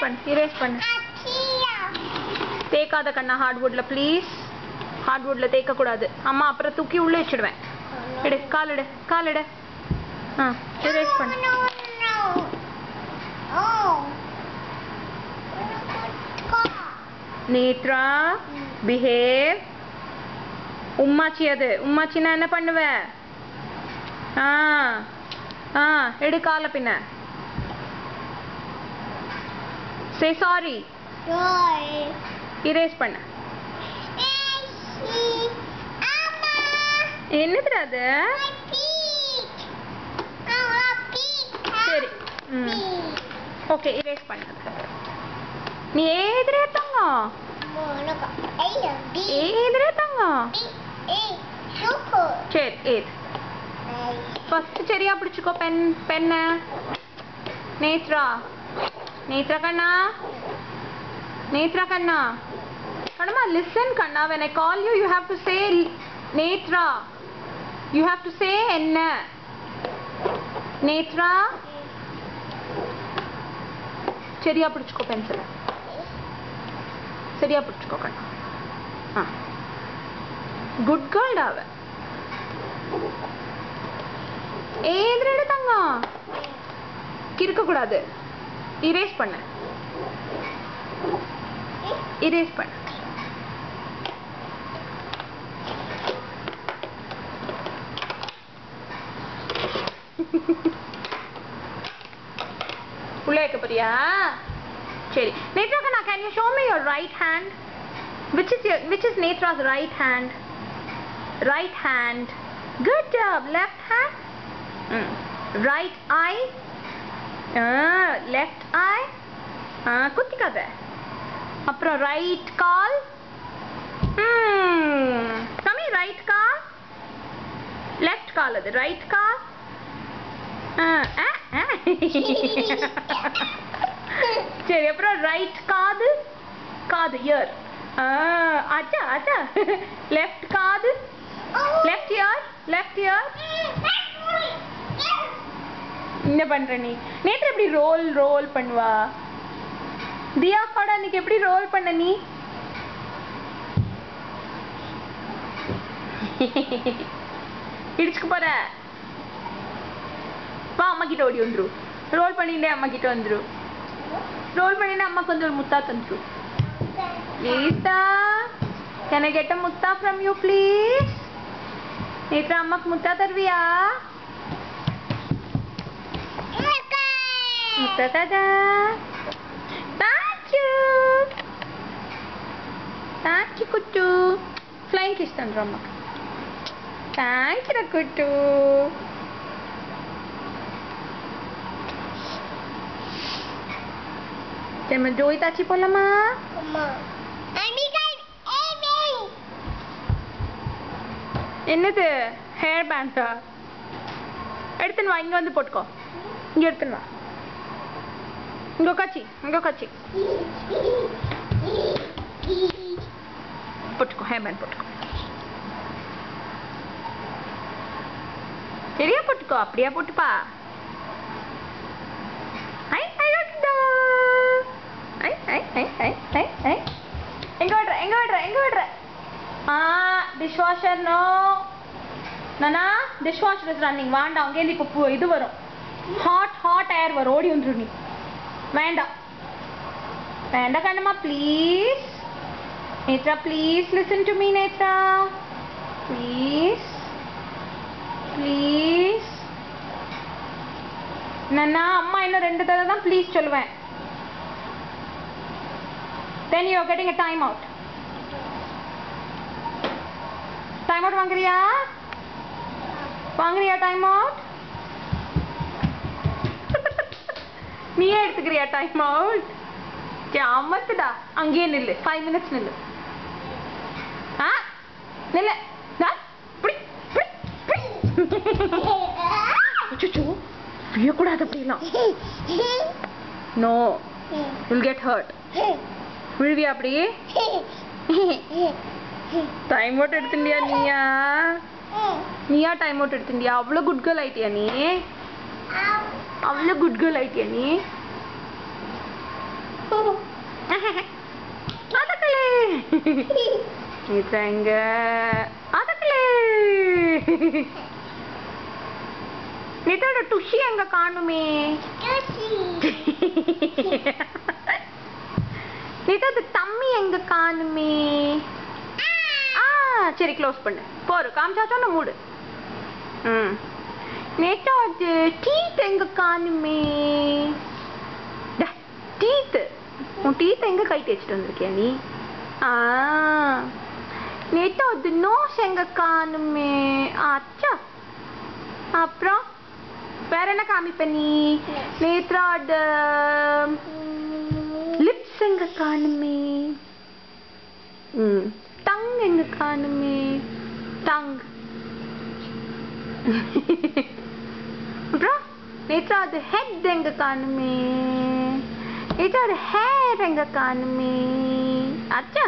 பண்ணு தேக்காத கண்ணா ஹார்ட்வுட்ல ப்ளீஸ் ஹார்ட்வுட்ல தேக்க கூடாது அம்மா அப்புறம் தூக்கி உள்ள வச்சிடுவேன் எடு கால் எடு erase பண்ணு நேத்ரா behave உம்மாச்சி அது உம்மாச்சினா என்ன பண்ணுவ எடு கால பின்ன say sorry erase பண்ணு என்னதுடா அது சரி ஓகே erase பண்ணு நீ ஏதுரே தங்கம் சரி ஏது ஃபர்ஸ்ட் சரியா பிடிச்சுக்கோ பென்ன நேத்ரா கண்ணா Kannamma listen Kanna when I call you you have to say Nethra you have to say என்ன நேத்ரா சரியா பிடிச்சுக்கோ பென்சில சரியா பிடிச்சுக்கோ கண்ணா குட் கேர்ள் அவ ஏதுரே தங்கம் கிறுக்க கூடாது erase பண்ணு உள்ள வைக்க போறியா சரி நேத்ரா கண்ணா can you show me your right hand which is Netra's right hand good job left hand right eye left eye குத்திக்காத அப்புறம் right கால் கம்மி right கால் left கால் அது right கால் சரி அப்புறம் right காது ear அச்சா left காது left ear என்ன பண்ற நீ நேத்து எப்படி ரோல் பண்ணுவா தியா கூட நீக்கு எப்படி ரோல் பண்ண நீ இடிச்சுக்க போற வா அம்மா கிட்ட ஓடி வந்துரு ரோல் பண்ணிட்டே அம்மா கிட்ட வந்துரு ரோல் பண்ணிட்டு அம்மாக்கு வந்து ஒரு முத்தா தந்துரு ப்ளீஸ்டா can I get a mutta from you please Nethra அம்மாக்கு முத்தா தருவியா முத்தா தாதா thank you kuttu flying kiss tandru amma thank you kuttu tema joy tachi polama amma என்னது ஹேர் பேண்டா எடுத்துன்னு வா இங்க வந்து போட்டுக்கோ இங்க எடுத்துன்னு வா இங்க உட்காச்சி போட்டுக்கோ ஹேர் பேண்ட் போட்டுக்கோ சரியா போட்டுக்கோ அப்படியா போட்டுப்பா எங்க விடுற dishwasher no nana dishwasher is running vaanda ange ipo idu varum hot air varum odi undru nee venda kannama please Netra please listen to me Netra please nana amma inna rendu thada dhaan please solluven then you are getting a time out வாங்குறியா time out நீயே எடுத்துக்கிறியா time out அமத்துடா அங்கேயே நில்லு 5 minutes நில்லு விழக்கூடாது அப்படிலாம் no will get hurt விழுவியா அப்படியே time out எடுத்துட்டியா நீயா டைம் அவுட் எடுத்துட்டியா அவ்வளோ குட் கேர்ள் ஆயிட்டியா நீ அதக்கலே நேத்ரா எங்க அதக்கலே நேத்ரோட டுஷி எங்க காணுமே நேத்தோட தம்மி எங்க காணுமே சரி க்ளோஸ் பண்ணு போரு காமிச்சாச்சோன்னு மூடு நேத்தோட டீத் எங்க காணுமே டீத் உன் டீத் எங்க கை தேய்ச்சிட்டு வந்திருக்கியா நீ நேத்தோட நோஸ் எங்க காணுமே அச்சா அப்புறம் வேற என்ன காமிப்ப நீ நேத்ராட லிப்ஸ் எங்க காணுமே டங் எங்க காணுமே டங் அப்புறம் நேத்ராட ஹெட் எங்க காணுமே நேத்ராட ஹேர் எங்க காணுமே அச்சா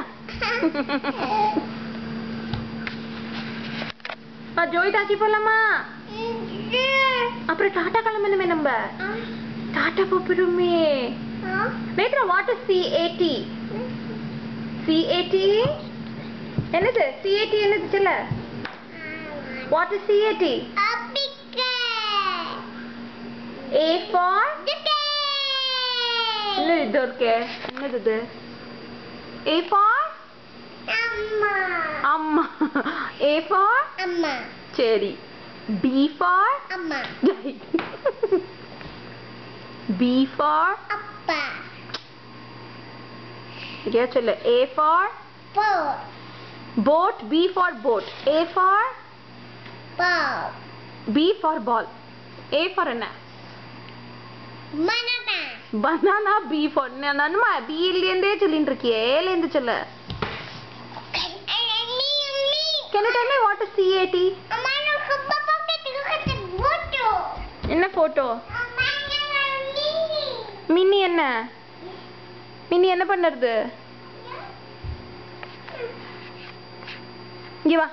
ஜோய் தாச்சி போலாமா அப்புறம் டாடா கிளம்பணுமே நம்ம டாடா போறோமே Netra what is CAT CAT என்னது CAT என்னது சொல்ல what is CAT A for என்னது இது இருக்கே என்னது இது A for அம்மா A for அம்மா சரி B for அம்மா B for அப்பா क्या चल A for boat B for boat A for ball B for ball A for என்ன banana banana B for நானுமா B ல இருந்தே சொல்லிட்டு இருக்கியே A ல இருந்து சொல்ல Can you tell me what is CAT அம்மா நான் குப்பை பாக்கெட் எடுத்து போட்டோ என்ன போட்டோ மினி என்ன மினி என்ன பண்ணுறது இங்க வா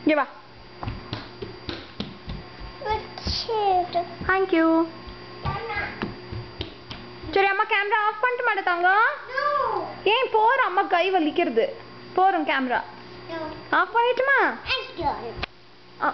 இங்க வா Thank you சரி அம்மா கேமரா ஆஃப் பண்ணிட்டு மாட்டாங்க ஏன் போற அம்மா கை வலிக்கிறது போறோம் கேமரா ஆஃப் பண்ணிட்டுமா I